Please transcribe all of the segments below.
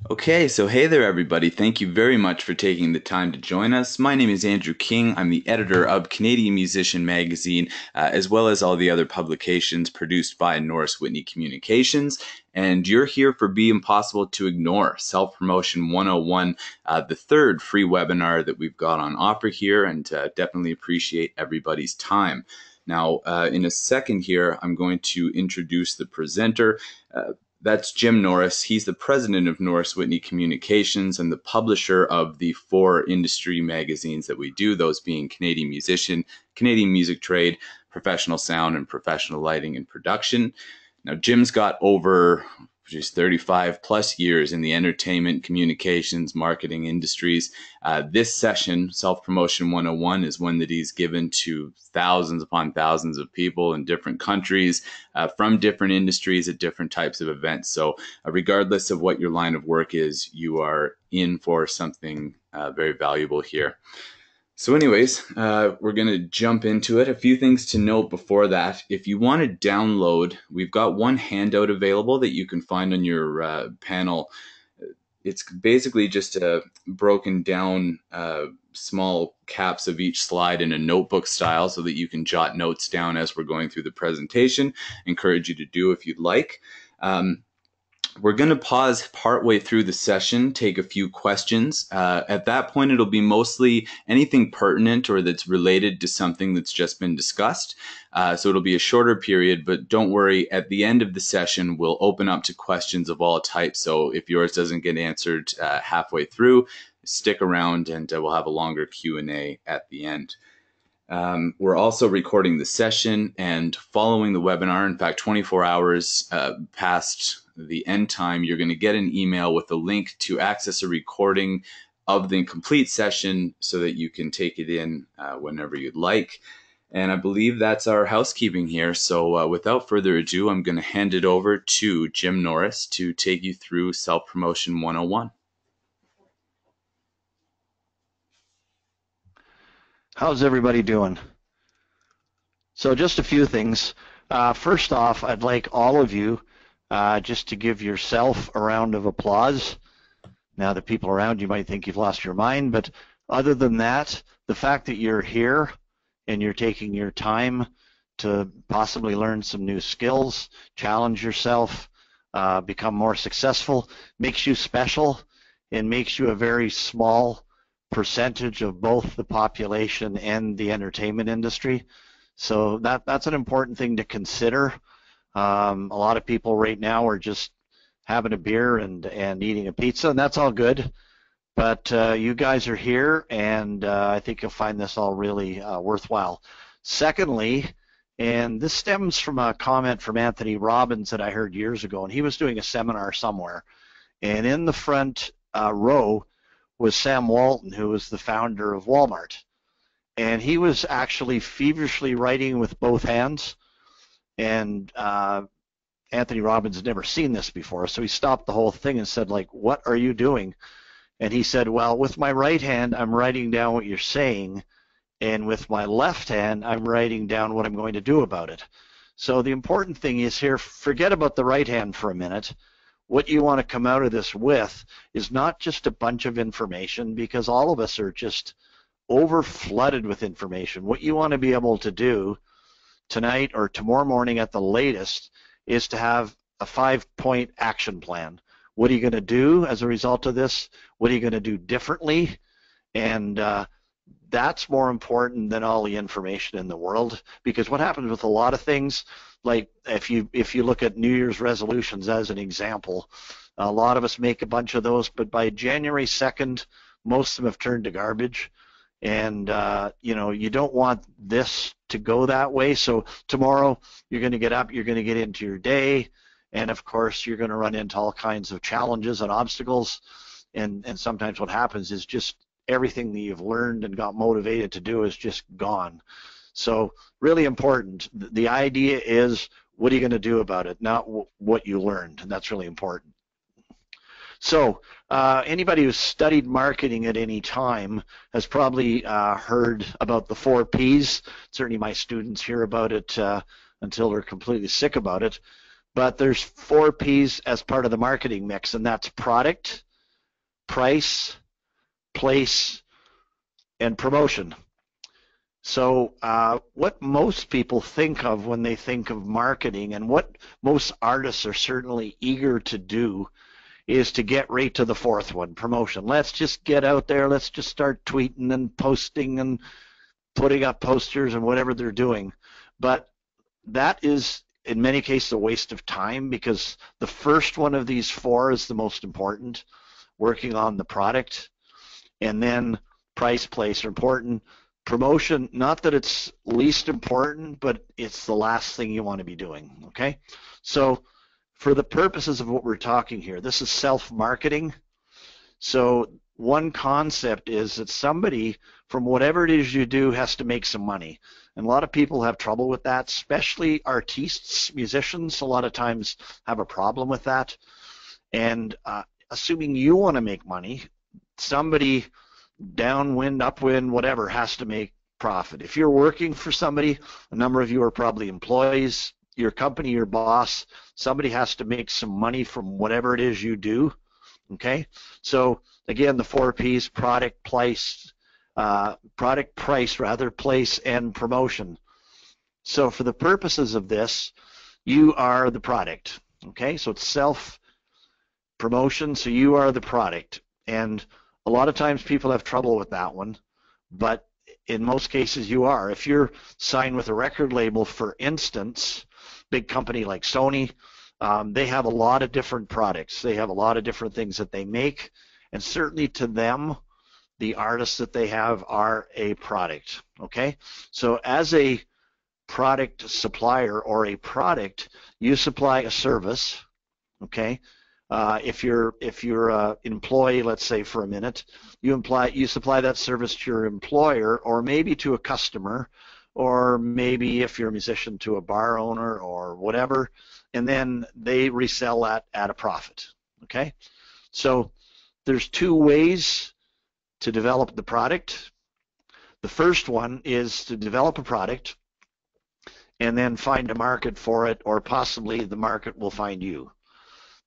Okay, so hey there, everybody. Thank you very much for taking the time to join us. My name is Andrew King. I'm the editor of Canadian Musician Magazine, as well as all the other publications produced by Norris-Whitney Communications. And you're here for Be Impossible to Ignore, Self-Promotion 101, the third free webinar that we've got on offer here, and definitely appreciate everybody's time. Now, in a second here, I'm going to introduce the presenter. That's Jim Norris. He's the president of Norris-Whitney Communications and the publisher of the four industry magazines that we do, those being Canadian Musician, Canadian Music Trade, Professional Sound, and Professional Lighting and Production. Now, Jim's got over 35 plus years in the entertainment, communications, marketing industries. This session, Self-Promotion 101, is one that he's given to thousands upon thousands of people in different countries, from different industries at different types of events. So regardless of what your line of work is, you are in for something very valuable here. So anyways, we're going to jump into it. A few things to note before that. If you want to download, we've got one handout available that you can find on your panel. It's basically just a broken down small caps of each slide in a notebook style so that you can jot notes down as we're going through the presentation. Encourage you to do if you'd like. We're going to pause partway through the session, take a few questions. At that point, it'll be mostly anything pertinent or that's related to something that's just been discussed. So it'll be a shorter period, but don't worry. At the end of the session, we'll open up to questions of all types. So if yours doesn't get answered halfway through, stick around and we'll have a longer Q&A at the end. We're also recording the session, and following the webinar, in fact, 24 hours past the end time, you're going to get an email with a link to access a recording of the complete session so that you can take it in whenever you'd like. And I believe that's our housekeeping here. So without further ado, I'm going to hand it over to Jim Norris to take you through Self-Promotion 101. How's everybody doing? So just a few things. First off, I'd like all of you just to give yourself a round of applause. Now, the people around you might think you've lost your mind, but other than that, the fact that you're here and you're taking your time to possibly learn some new skills, challenge yourself, become more successful, makes you special and makes you a very small percentage of both the population and the entertainment industry. So that's an important thing to consider. A lot of people right now are just having a beer and eating a pizza, and that's all good. But you guys are here, and I think you'll find this all really worthwhile. Secondly, and this stems from a comment from Anthony Robbins that I heard years ago, and he was doing a seminar somewhere, and in the front row was Sam Walton, who was the founder of Walmart. And he was actually feverishly writing with both hands. And Anthony Robbins had never seen this before, so he stopped the whole thing and said, like, what are you doing? And he said, well, with my right hand, I'm writing down what you're saying. And with my left hand, I'm writing down what I'm going to do about it. So the important thing is here, forget about the right hand for a minute. What you want to come out of this with is not just a bunch of information, because all of us are just over flooded with information. What you want to be able to do tonight or tomorrow morning at the latest is to have a 5-point action plan. What are you going to do as a result of this? What are you going to do differently? And that's more important than all the information in the world, because what happens with a lot of things, like if you look at New Year's resolutions as an example, a lot of us make a bunch of those, but by January 2nd, most of them have turned to garbage. And you don't want this to go that way. So tomorrow you're going to get up, you're going to get into your day, and of course you're going to run into all kinds of challenges and obstacles. And sometimes what happens is just everything that you've learned and got motivated to do is just gone. So really important. The idea is, what are you going to do about it, not what you learned, and that's really important. So anybody who's studied marketing at any time has probably heard about the 4 Ps. Certainly my students hear about it until they're completely sick about it. But there's 4 Ps as part of the marketing mix, and that's product, price, place, and promotion. So what most people think of when they think of marketing, and what most artists are certainly eager to do, is to get right to the fourth one, promotion. Let's just get out there. Let's just start tweeting and posting and putting up posters and whatever they're doing. But that is, in many cases, a waste of time, because the first one of these four is the most important, working on the product. And then price, place are important. Promotion, not that it's least important, but it's the last thing you want to be doing, okay? So for the purposes of what we're talking here, this is self-marketing. So one concept is that somebody, from whatever it is you do, has to make some money. And a lot of people have trouble with that, especially artists, musicians, a lot of times have a problem with that. And assuming you want to make money, somebody downwind, upwind, whatever, has to make profit. If you're working for somebody, a number of you are probably employees, your company, your boss, somebody has to make some money from whatever it is you do, okay? So again, the 4 P's: product, price, place, and promotion. So for the purposes of this, you are the product, okay? So it's self-promotion, so you are the product. And a lot of times people have trouble with that one, but in most cases you are. If you're signed with a record label, for instance, big company like Sony, they have a lot of different products. They have a lot of different things that they make, and certainly to them, the artists that they have are a product, okay? So as a product supplier or a product, you supply a service, okay? If you're an employee, let's say for a minute, you supply that service to your employer, or maybe to a customer, or maybe if you're a musician, to a bar owner or whatever, and then they resell that at a profit, okay? So there's 2 ways to develop the product. The first one is to develop a product and then find a market for it, or possibly the market will find you.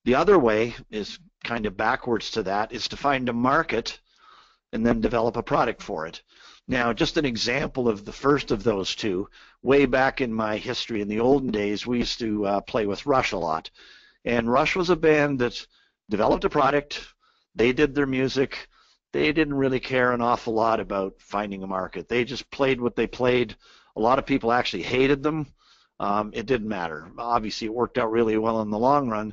The other way is kind of backwards to that, is to find a market and then develop a product for it. Now, just an example of the first of those two, way back in my history, in the olden days, we used to play with Rush a lot. And Rush was a band that developed a product, they did their music, they didn't really care an awful lot about finding a market. They just played what they played. A lot of people actually hated them. It didn't matter. Obviously, it worked out really well in the long run,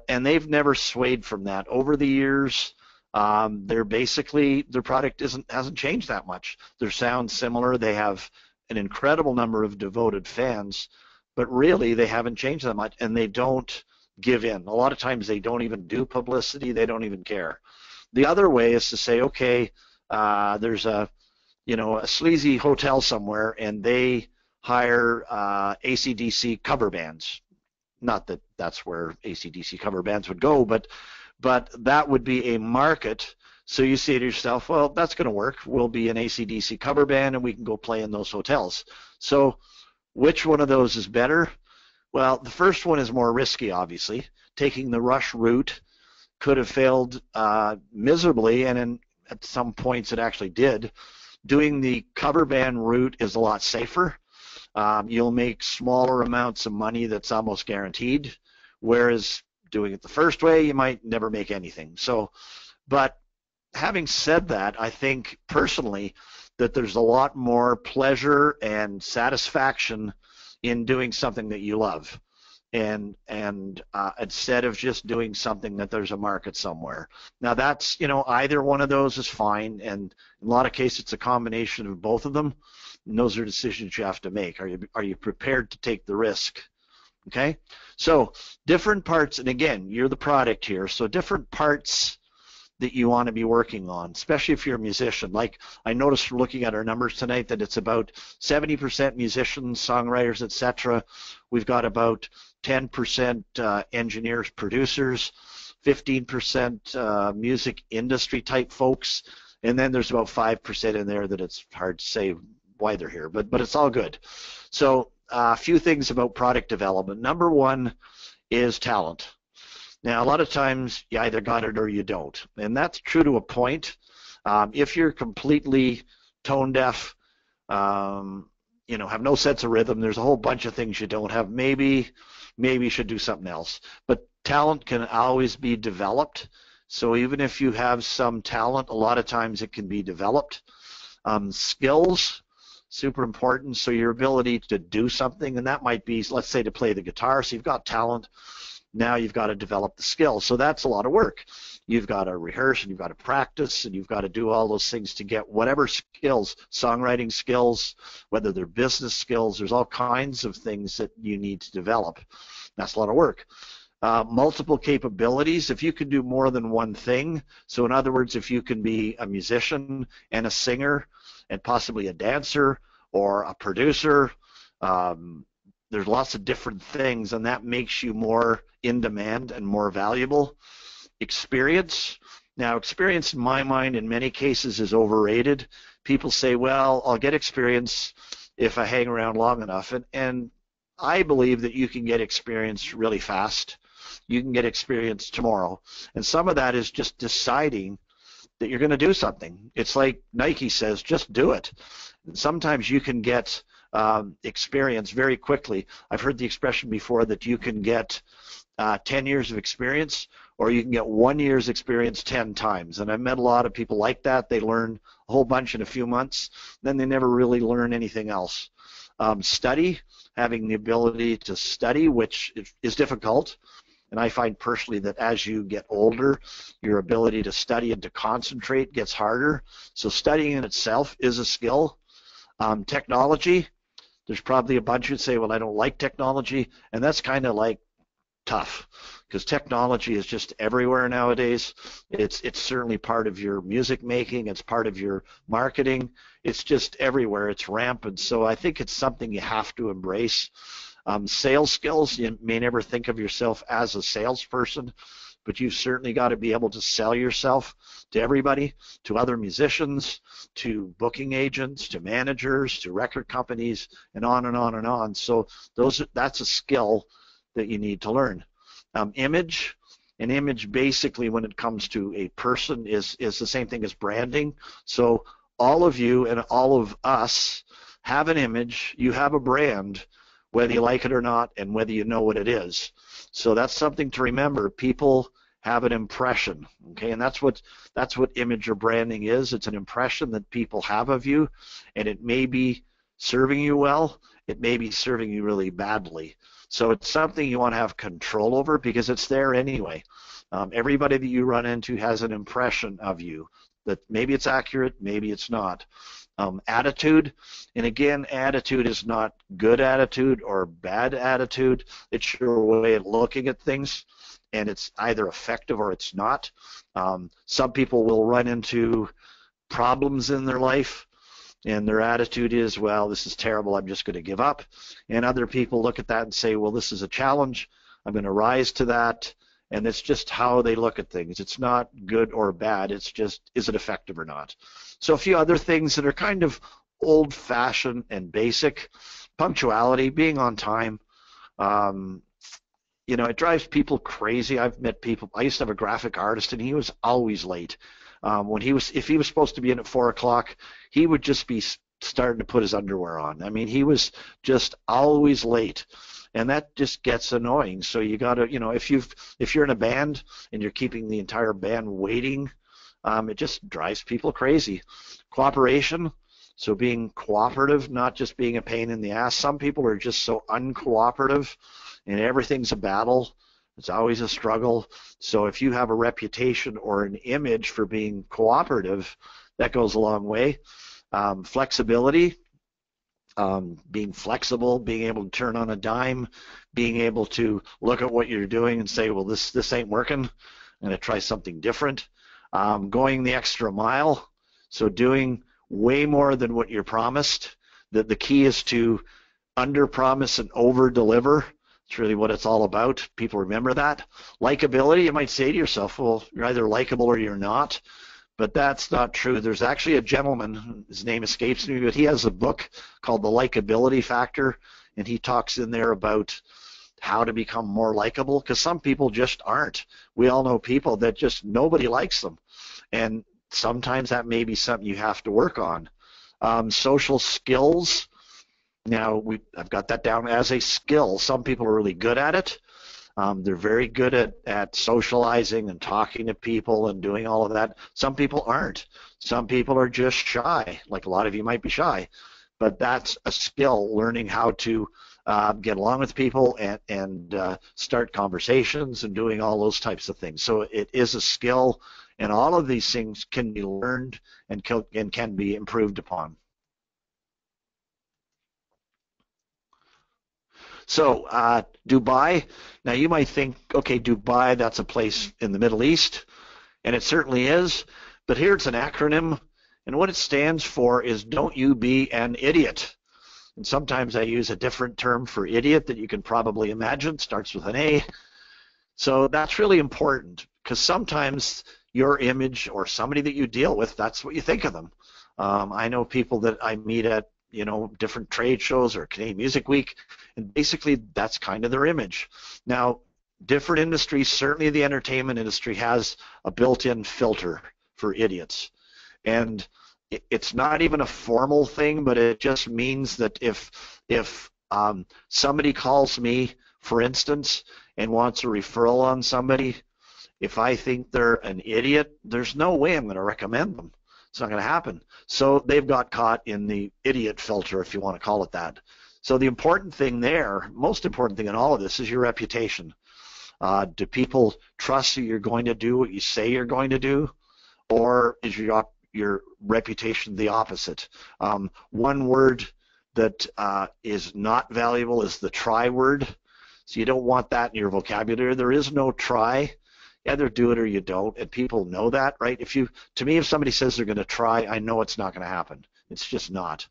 and they've never swayed from that. Over the years, their product hasn't changed that much. Their sound's similar. They have an incredible number of devoted fans, but really they haven't changed that much, and they don't give in. A lot of times they don't even do publicity. They don't even care. The other way is to say, okay, there's a sleazy hotel somewhere, and they hire AC/DC cover bands. Not that that's where AC/DC cover bands would go, but that would be a market. So you say to yourself, well, that's going to work. We'll be an AC/DC cover band, and we can go play in those hotels. So which one of those is better? Well, the first one is more risky, obviously. Taking the Rush route could have failed miserably, and at some points it actually did. Doing the cover band route is a lot safer. You'll make smaller amounts of money, that's almost guaranteed, whereas doing it the first way, you might never make anything. So, but having said that, I think personally that there's a lot more pleasure and satisfaction in doing something that you love, and instead of just doing something that there's a market somewhere. Now that's, either one of those is fine, and in a lot of cases it's a combination of both of them, and those are decisions you have to make. Are you prepared to take the risk? Okay, so different parts, and again, you're the product here, so different parts that you want to be working on, especially if you're a musician. Like I noticed from looking at our numbers tonight that it's about 70% musicians, songwriters, etc. We've got about 10% engineers, producers, 15% music industry type folks, and then there's about 5% in there that it's hard to say why they're here, but it's all good. So a few things about product development. Number one is talent. Now, a lot of times you either got it or you don't, and that's true to a point. If you're completely tone deaf, have no sense of rhythm, there's a whole bunch of things you don't have. Maybe you should do something else. But talent can always be developed. So even if you have some talent, a lot of times it can be developed. Skills, super important. So your ability to do something, and that might be, let's say, to play the guitar. So you've got talent. Now you've got to develop the skills. So that's a lot of work. You've got to rehearse, and you've got to practice, and you've got to do all those things to get whatever skills, songwriting skills, whether they're business skills. There's all kinds of things that you need to develop. That's a lot of work. Multiple capabilities. If you can do more than one thing, so in other words, if you can be a musician and a singer and possibly a dancer or a producer, there's lots of different things, and that makes you more in demand and more valuable. Experience. Now, experience in my mind in many cases is overrated. People say, well, I'll get experience if I hang around long enough, and I believe that you can get experience really fast. You can get experience tomorrow, and some of that is just deciding that you're going to do something. It's like Nike says, just do it. And sometimes you can get experience very quickly. I've heard the expression before that you can get 10 years of experience, or you can get 1 year's experience 10 times. And I've met a lot of people like that. They learn a whole bunch in a few months, then they never really learn anything else. Study, having the ability to study, which is difficult. And I find personally that as you get older, your ability to study and to concentrate gets harder. So studying in itself is a skill. Technology, there's probably a bunch who'd say, well, I don't like technology, and that's kind of like tough, because technology is just everywhere nowadays. It's certainly part of your music making, it's part of your marketing, it's just everywhere, it's rampant. So I think it's something you have to embrace. Sales skills, you may never think of yourself as a salesperson, but you've certainly got to be able to sell yourself to everybody, to other musicians, to booking agents, to managers, to record companies, and on and on and on. So that's a skill that you need to learn. Image. An image basically when it comes to a person is the same thing as branding. So all of you and all of us have an image. You have a brand, whether you like it or not, and whether you know what it is. So that's something to remember. People have an impression, okay, and that's what image or branding is. It's an impression that people have of you, and it may be serving you well, it may be serving you really badly. So it's something you want to have control over because it's there anyway. Everybody that you run into has an impression of you that maybe it's accurate, maybe it's not. Attitude, and again, attitude is not good attitude or bad attitude. It's your way of looking at things, and it's either effective or it's not. Some people will run into problems in their life, and their attitude is, well, this is terrible, I'm just going to give up. And other people look at that and say, well, this is a challenge, I'm going to rise to that. And it's just how they look at things. It's not good or bad. It's just, is it effective or not? So a few other things that are kind of old-fashioned and basic. Punctuality, being on time. It drives people crazy. I've met people. I used to have a graphic artist, and he was always late. If he was supposed to be in at 4 o'clock, he would just be starting to put his underwear on. I mean, he was just always late. And that just gets annoying. So you got to, if you're in a band and you're keeping the entire band waiting, it just drives people crazy. Cooperation, so being cooperative, not just being a pain in the ass. Some people are just so uncooperative, and everything's a battle. It's always a struggle. So if you have a reputation or an image for being cooperative, that goes a long way. Flexibility. Being flexible, being able to turn on a dime, being able to look at what you're doing and say, well, this ain't working, I'm going to try something different. Going the extra mile, so doing way more than what you're promised. The key is to under-promise and over-deliver. It's really what it's all about. People remember that. Likability, you might say to yourself, well, you're either likable or you're not. But that's not true. There's actually a gentleman, his name escapes me, but he has a book called The Likability Factor, and he talks in there about how to become more likable, because some people just aren't. We all know people that just nobody likes them, and sometimes that may be something you have to work on. Social skills. Now, I've got that down as a skill. Some people are really good at it. They're very good at socializing and talking to people and doing all of that. Some people aren't. Some people are just shy, like a lot of you might be shy. But that's a skill, learning how to get along with people and start conversations and doing all those types of things. So it is a skill, and all of these things can be learned and can be improved upon. So Dubai, now you might think, okay, Dubai, that's a place in the Middle East, and it certainly is, but here it's an acronym, and what it stands for is don't you be an idiot. And sometimes I use a different term for idiot that you can probably imagine, starts with an A. So that's really important, because sometimes your image or somebody that you deal with, that's what you think of them. I know people that I meet at different trade shows or Canadian Music Week, and basically that's kind of their image. Now, different industries, certainly the entertainment industry has a built-in filter for idiots. And it's not even a formal thing, but it just means that if somebody calls me, for instance, and wants a referral on somebody, if I think they're an idiot, there's no way I'm going to recommend them. It's not going to happen. So they've got caught in the idiot filter, if you want to call it that. So the important thing there, most important thing in all of this, is your reputation. Do people trust that you're going to do what you say you're going to do, or is your reputation the opposite? One word that is not valuable is the try word. So you don't want that in your vocabulary. There is no try. Either do it or you don't, and people know that, right? To me, if somebody says they're going to try, I know it's not going to happen. It's just not.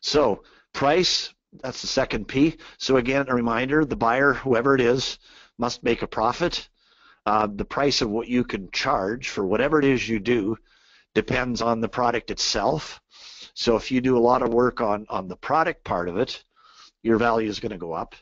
So price, that's the second P. So again, a reminder, the buyer, whoever it is, must make a profit. The price of what you can charge for whatever it is you do depends on the product itself. So if you do a lot of work on the product part of it, your value is going to go up.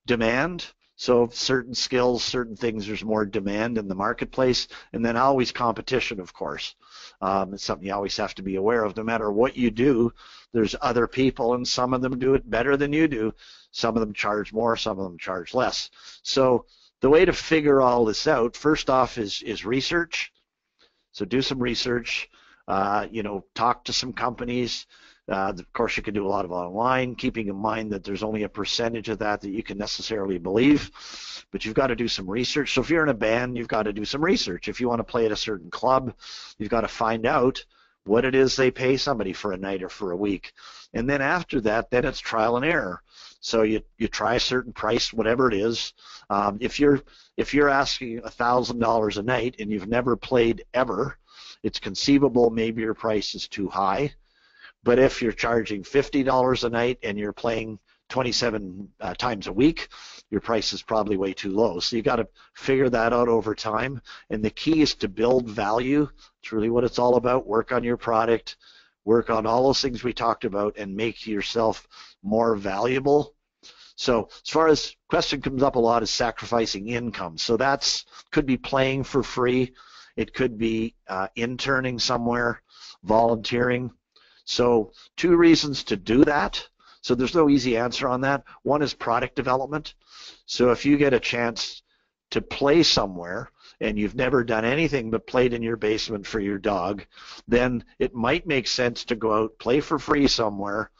Demand. So certain skills, certain things, there's more demand in the marketplace, and then always competition, of course. It's something you always have to be aware of. No matter what you do, there's other people, and some of them do it better than you do. Some of them charge more, some of them charge less. So the way to figure all this out, first off, is research. So do some research, talk to some companies. Of course, you can do a lot of online, keeping in mind that there's only a percentage of that you can necessarily believe, but you've got to do some research. So if you're in a band, you've got to do some research. If you want to play at a certain club, you've got to find out what it is they pay somebody for a night or for a week. And then after that, then it's trial and error. So you try a certain price, whatever it is. If you're asking $1,000 a night and you've never played ever, it's conceivable maybe your price is too high. But if you're charging $50 a night and you're playing 27 times a week, your price is probably way too low. So you got to figure that out over time. And the key is to build value. It's really what it's all about. Work on your product, work on all those things we talked about, and make yourself more valuable. So as far as question comes up a lot is sacrificing income. So that's could be playing for free. It could be interning somewhere, volunteering. So two reasons to do that. So there's no easy answer on that. One is product development. So if you get a chance to play somewhere and you've never done anything but played in your basement for your dog, then it might make sense to go out, play for free somewhere,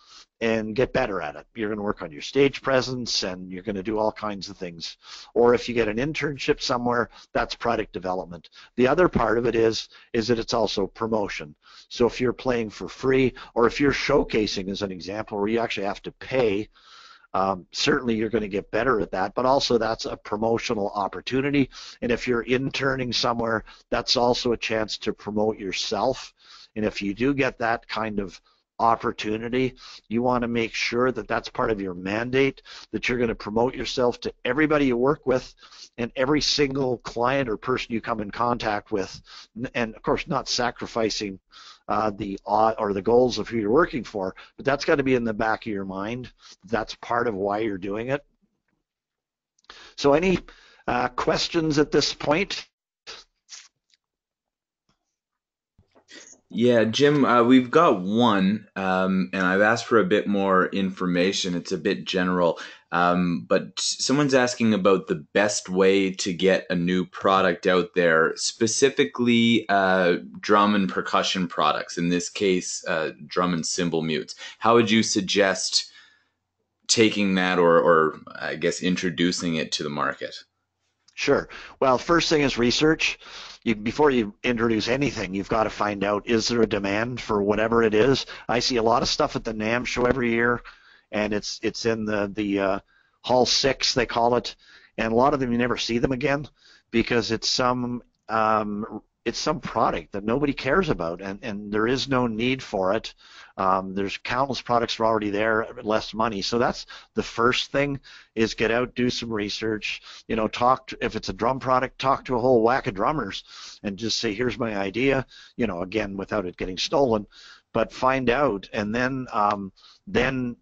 and get better at it. You're going to work on your stage presence, and you're going to do all kinds of things. Or if you get an internship somewhere, that's product development. The other part of it is that it's also promotion. So if you're playing for free, or if you're showcasing, as an example, where you actually have to pay, certainly you're going to get better at that, but also that's a promotional opportunity. And if you're interning somewhere, that's also a chance to promote yourself. And if you do get that kind of opportunity, you want to make sure that that's part of your mandate, that you're going to promote yourself to everybody you work with and every single client or person you come in contact with, and of course not sacrificing the goals of who you're working for, but that's got to be in the back of your mind. That's part of why you're doing it. So any questions at this point? Yeah, Jim, we've got one, and I've asked for a bit more information. It's a bit general, but someone's asking about the best way to get a new product out there, specifically drum and percussion products, in this case, drum and cymbal mutes. How would you suggest taking that or I guess introducing it to the market? Sure. Well, first thing is research. Before you introduce anything, you've got to find out, is there a demand for whatever it is? I see a lot of stuff at the NAMM show every year, and it's in the Hall 6, they call it, and a lot of them you never see them again because it's some product that nobody cares about, and there is no need for it. There's countless products that are already there at less money. So that's the first thing, is get out, do some research, if it's a drum product, talk to a whole whack of drummers and just say, here's my idea, again, without it getting stolen, but find out, and then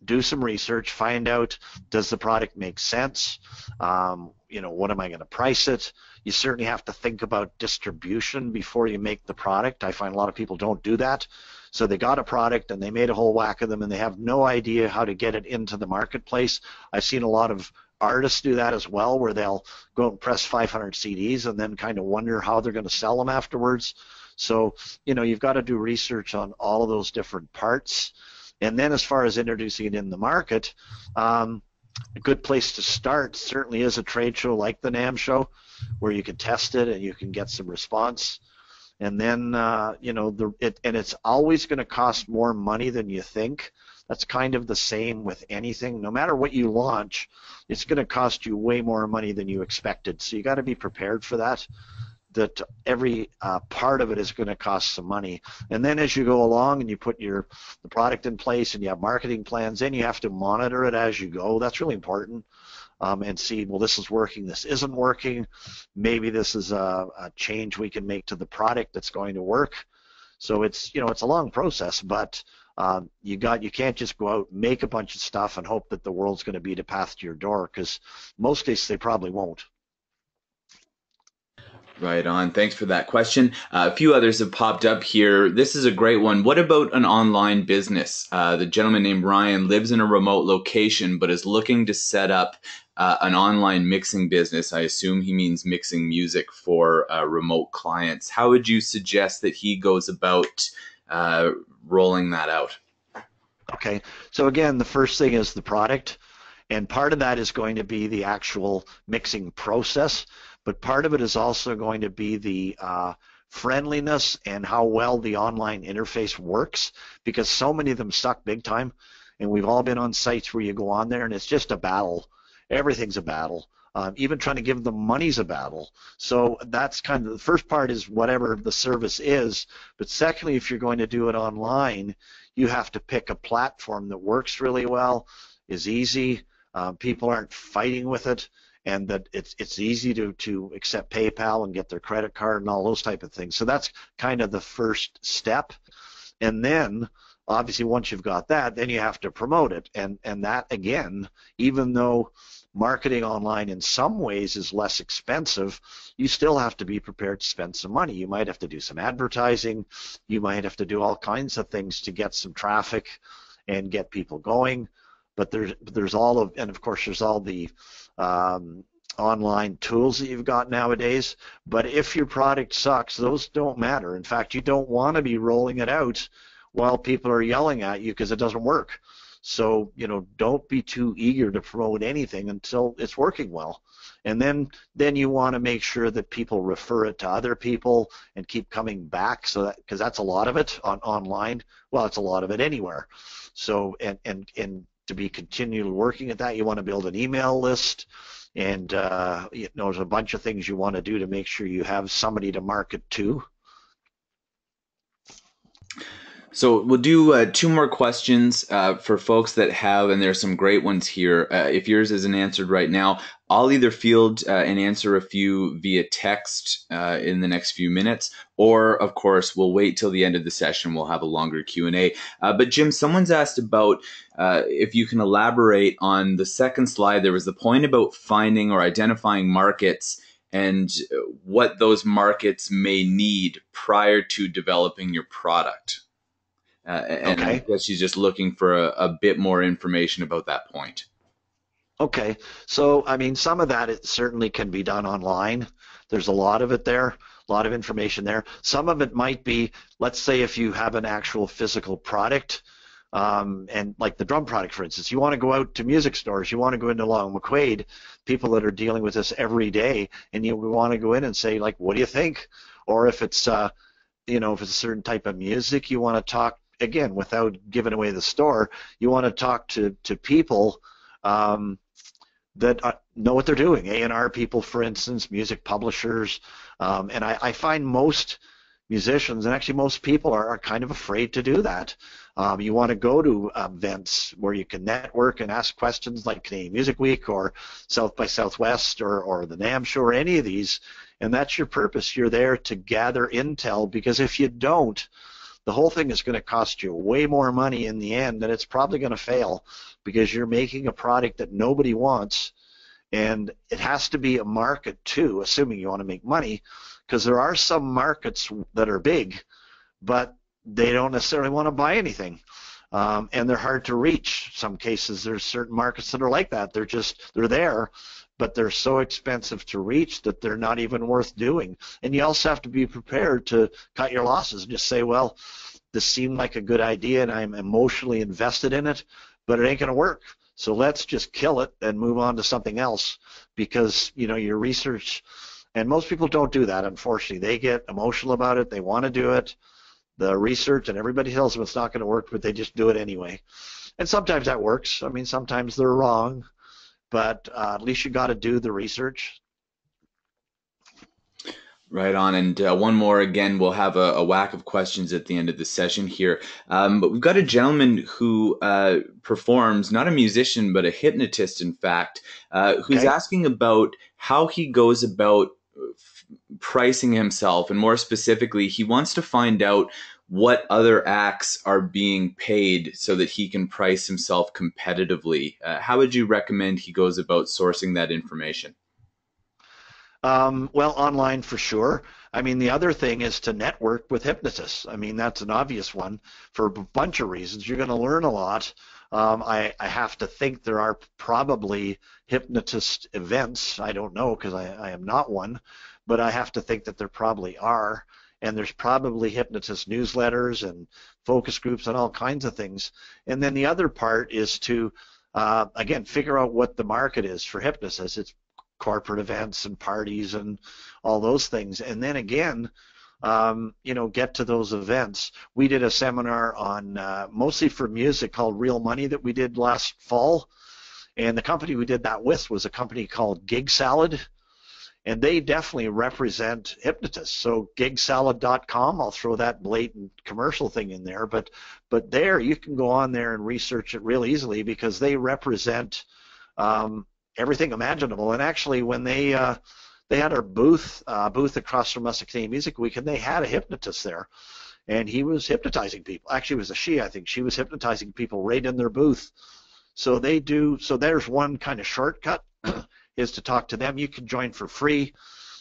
do some research, find out, does the product make sense? What am I going to price it? You certainly have to think about distribution before you make the product. I find a lot of people don't do that. So they got a product and they made a whole whack of them and they have no idea how to get it into the marketplace. I've seen a lot of artists do that as well, where they'll go and press 500 CDs and then kind of wonder how they're going to sell them afterwards. So, you've got to do research on all of those different parts. And then as far as introducing it in the market, a good place to start certainly is a trade show like the NAMM show, where you can test it and you can get some response. And then, it's always going to cost more money than you think. That's kind of the same with anything. No matter what you launch, it's going to cost you way more money than you expected. So you got to be prepared for that. That every part of it is going to cost some money. And then as you go along and you put the product in place and you have marketing plans, then you have to monitor it as you go. That's really important. And see, well, this is working, this isn't working. Maybe this is a change we can make to the product that's going to work. So it's a long process, but you can't just go out and make a bunch of stuff and hope that the world's going to beat a path to your door, because most cases they probably won't. Right on. Thanks for that question. A few others have popped up here. This is a great one. What about an online business? The gentleman named Ryan lives in a remote location, but is looking to set up an online mixing business. I assume he means mixing music for remote clients. How would you suggest that he goes about rolling that out? Okay. So again, the first thing is the product. And part of that is going to be the actual mixing process, but part of it is also going to be the friendliness and how well the online interface works, because so many of them suck big time. And we've all been on sites where you go on there and it's just a battle. Everything's a battle. Even trying to give them money's a battle. So that's kind of the first part, is whatever the service is. But secondly, if you're going to do it online, you have to pick a platform that works really well, is easy. People aren't fighting with it, and that it's easy to accept PayPal and get their credit card and all those type of things. So that's kind of the first step. And then obviously once you've got that, then you have to promote it. And that, again, even though marketing online in some ways is less expensive, you still have to be prepared to spend some money. You might have to do some advertising. You might have to do all kinds of things to get some traffic and get people going. But there's all of, and of course there's all the online tools that you've got nowadays. But if your product sucks, those don't matter. In fact, you don't want to be rolling it out while people are yelling at you because it doesn't work. So, don't be too eager to promote anything until it's working well. And then you want to make sure that people refer it to other people and keep coming back, so that, because that's a lot of it online. Well, it's a lot of it anywhere. So, and to be continually working at that, you want to build an email list, and there's a bunch of things you want to do to make sure you have somebody to market to. So we'll do two more questions for folks that have, and there's some great ones here. If yours isn't answered right now, I'll either field and answer a few via text in the next few minutes, or of course we'll wait till the end of the session. We'll have a longer Q&A. But Jim, someone's asked about if you can elaborate on the second slide. There was the point about finding or identifying markets and what those markets may need prior to developing your product. And I Okay. guess she's just looking for a bit more information about that point. Okay. So, I mean, some of that it certainly can be done online. There's a lot of it there, a lot of information there. Some of it might be, let's say if you have an actual physical product, and like the drum product, for instance, you want to go out to music stores, you want to go into Long McQuaid, people that are dealing with this every day, and you want to go in and say, like, what do you think? Or if it's, if it's a certain type of music, you want to talk, again, without giving away the store, you want to talk to people that know what they're doing. A&R people, for instance, music publishers, and I find most musicians and actually most people are kind of afraid to do that. You want to go to events where you can network and ask questions like Canadian Music Week or South by Southwest or the NAMM show or any of these, and that's your purpose. You're there to gather intel, because if you don't, the whole thing is going to cost you way more money in the end, and it's probably going to fail because you're making a product that nobody wants, and it has to be a market too, assuming you want to make money, because there are some markets that are big, but they don't necessarily want to buy anything, and they're hard to reach. Some cases there's certain markets that are like that. They're there, but they're so expensive to reach that they're not even worth doing. And you also have to be prepared to cut your losses and just say, well, this seemed like a good idea and I'm emotionally invested in it, but it ain't going to work. So let's just kill it and move on to something else, because your research, and most people don't do that, unfortunately. They get emotional about it. They want to do it. The research, and everybody tells them it's not going to work, but they just do it anyway. And sometimes that works. I mean, sometimes they're wrong, but at least you got to do the research. Right on. And one more, again, we'll have a whack of questions at the end of the session here. But we've got a gentleman who performs, not a musician, but a hypnotist, in fact, who's Okay. asking about how he goes about pricing himself. And more specifically, he wants to find out what other acts are being paid so that he can price himself competitively. How would you recommend he goes about sourcing that information? Well, online for sure. I mean, the other thing is to network with hypnotists. I mean, that's an obvious one for a bunch of reasons. You're going to learn a lot. I have to think there are probably hypnotist events. I don't know because I am not one, but I have to think that there probably are. And there's probably hypnotist newsletters and focus groups and all kinds of things. And then the other part is to, again, figure out what the market is for hypnotists. It's corporate events and parties and all those things. And then again, get to those events. We did a seminar on mostly for music called Real Money that we did last fall. And the company we did that with was a company called Gig Salad. And they definitely represent hypnotists. So gigsalad.com, I'll throw that blatant commercial thing in there. But there, you can go on there and research it real easily because they represent everything imaginable. And actually, when they had our booth across from us at Canadian Music Week, and they had a hypnotist there, and he was hypnotizing people. Actually, it was a she, I think. She was hypnotizing people right in their booth. So they do. So there's one kind of shortcut is to talk to them. You can join for free.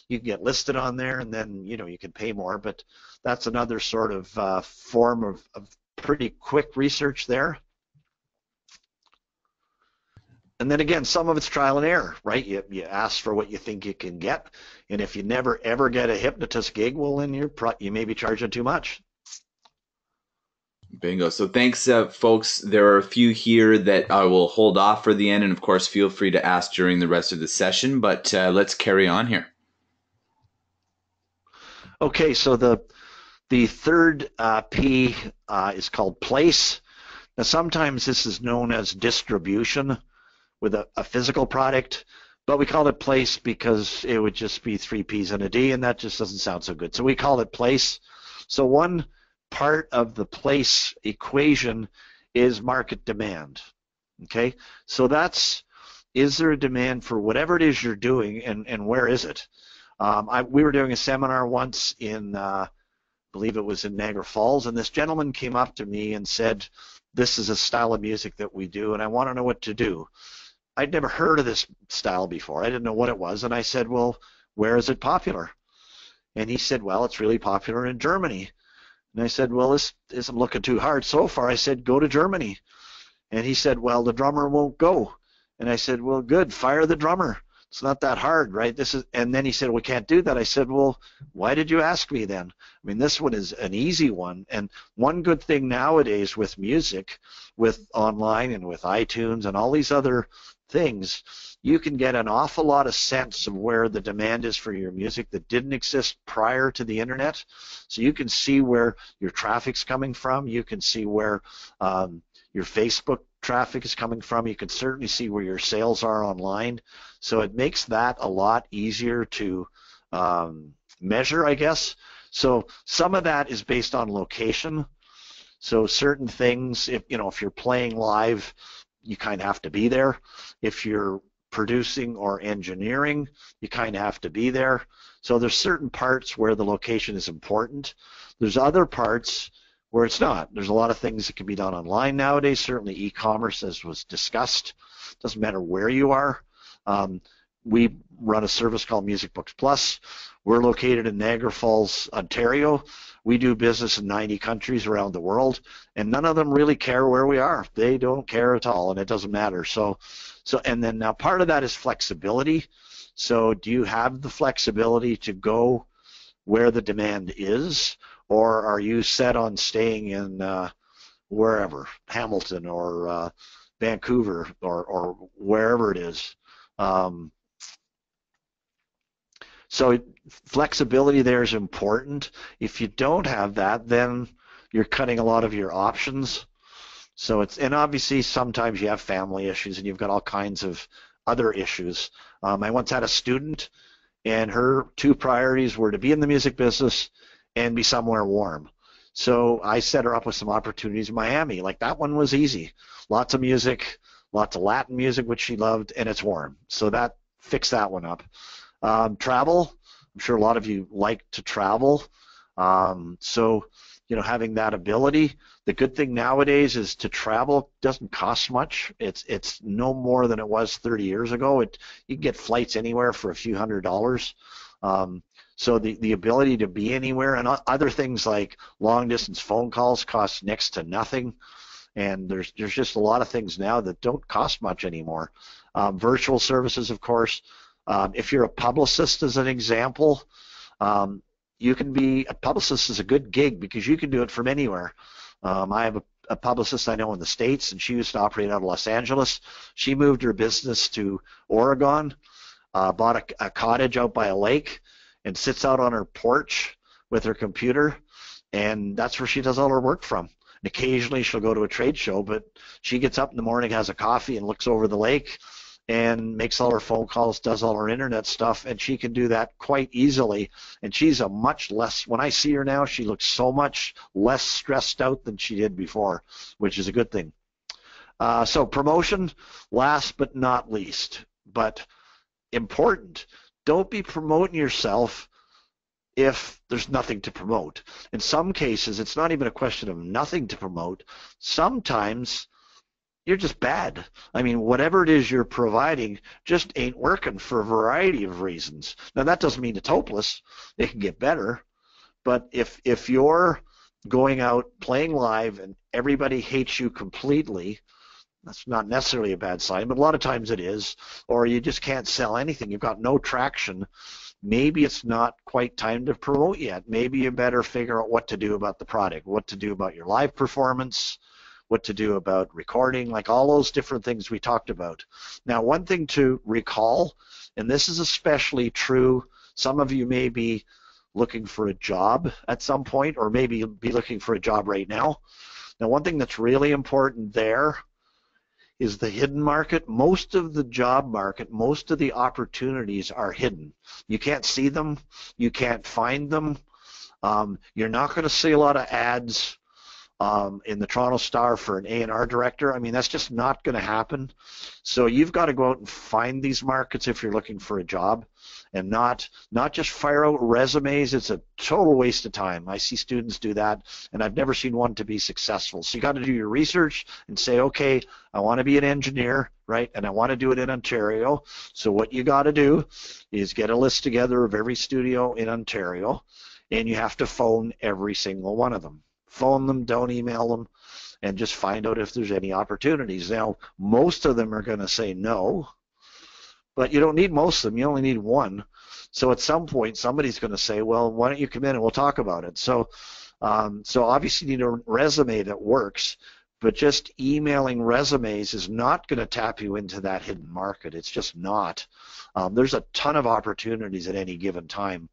You can get listed on there, and then you can pay more. But that's another sort of form of pretty quick research there. And then again, some of it's trial and error, right? You ask for what you think you can get, and if you never ever get a hypnotist gig, well, then you may be charging too much. Bingo. So thanks, folks. There are a few here that I will hold off for the end, and of course, feel free to ask during the rest of the session. But let's carry on here. Okay, so the third P is called place. Now, sometimes this is known as distribution with a physical product, but we call it place because it would just be 3 P's and a D, and that just doesn't sound so good. So we call it place. So one part of the place equation is market demand. Okay, so that's is there a demand for whatever it is you're doing, and where is it? We were doing a seminar once in, I believe it was in Niagara Falls, and this gentleman came up to me and said, this is a style of music that we do, and I want to know what to do. I'd never heard of this style before. I didn't know what it was, and I said, well, where is it popular? And he said, well, it's really popular in Germany. And I said, well, this isn't looking too hard so far. I said, go to Germany. And he said, well, the drummer won't go. And I said, well, good, fire the drummer. It's not that hard, right? And then he said, we can't do that. I said, well, why did you ask me then? I mean, this one is an easy one. And one good thing nowadays with music, with online and with iTunes and all these other things, you can get an awful lot of sense of where the demand is for your music that didn't exist prior to the internet. So you can see where your traffic's coming from. You can see where your Facebook traffic is coming from. You can certainly see where your sales are online. So it makes that a lot easier to measure, I guess. So some of that is based on location. So certain things, if you're playing live, you kind of have to be there. If you're producing or engineering, you kind of have to be there. So there's certain parts where the location is important. There's other parts where it's not. There's a lot of things that can be done online nowadays, certainly e-commerce, as was discussed. Doesn't matter where you are. We run a service called Music Books Plus. We're located in Niagara Falls, Ontario. We do business in 90 countries around the world, and none of them really care where we are. They don't care at all, and it doesn't matter. And then now part of that is flexibility. So do you have the flexibility to go where the demand is, or are you set on staying in wherever, Hamilton or Vancouver or wherever it is? So flexibility there is important. If you don't have that, then you're cutting a lot of your options. And obviously sometimes you have family issues and you've got all kinds of other issues. I once had a student, and her two priorities were to be in the music business and be somewhere warm. So I set her up with some opportunities in Miami. Like, that one was easy. Lots of music, lots of Latin music, which she loved, and it's warm. So that fixed that one up. Travel, I'm sure a lot of you like to travel. So having that ability. The good thing nowadays is to travel doesn't cost much. It's no more than it was 30 years ago. You can get flights anywhere for a few $100s. So the ability to be anywhere, and other things like long distance phone calls cost next to nothing. And there's just a lot of things now that don't cost much anymore. Virtual services, of course. If you're a publicist, as an example, you can be a publicist is a good gig because you can do it from anywhere. I have a publicist I know in the States, and she used to operate out of Los Angeles. She moved her business to Oregon, bought a cottage out by a lake, and sits out on her porch with her computer, and that's where she does all her work from. And occasionally she'll go to a trade show, but she gets up in the morning, has a coffee, and looks over the lake and makes all her phone calls, does all her internet stuff, and she can do that quite easily. And she's a much less, when I see her now, she looks so much less stressed out than she did before, which is a good thing. So promotion, last but not least, but important. Don't be promoting yourself if there's nothing to promote. In some cases, it's not even a question of nothing to promote. Sometimes you're just bad. I mean, whatever it is you're providing just ain't working for a variety of reasons. Now, that doesn't mean it's hopeless. It can get better. But if you're going out playing live and everybody hates you completely, that's not necessarily a bad sign, but a lot of times it is. Or you just can't sell anything. You've got no traction. Maybe it's not quite time to promote yet. Maybe you better figure out what to do about the product, what to do about your live performance, what to do about recording, like all those different things we talked about. Now, one thing to recall, and this is especially true, some of you may be looking for a job at some point, or maybe be looking for a job right now. Now, one thing that's really important there is the hidden market. Most of the job market, most of the opportunities are hidden. You can't see them. You can't find them. You're not going to see a lot of ads in the Toronto Star for an A&R director. I mean, that's just not going to happen. So you've got to go out and find these markets if you're looking for a job, and not just fire out resumes. It's a total waste of time. I see students do that, and I've never seen one to be successful. So you got to do your research and say, okay, I want to be an engineer, right, and I want to do it in Ontario. So what you got to do is get a list together of every studio in Ontario, and you have to phone every single one of them. Phone them, don't email them, and just find out if there's any opportunities. Now, most of them are going to say no, but you don't need most of them. You only need one. So at some point, somebody's going to say, well, why don't you come in and we'll talk about it. So obviously you need a resume that works, but just emailing resumes is not going to tap you into that hidden market. It's just not. There's a ton of opportunities at any given time.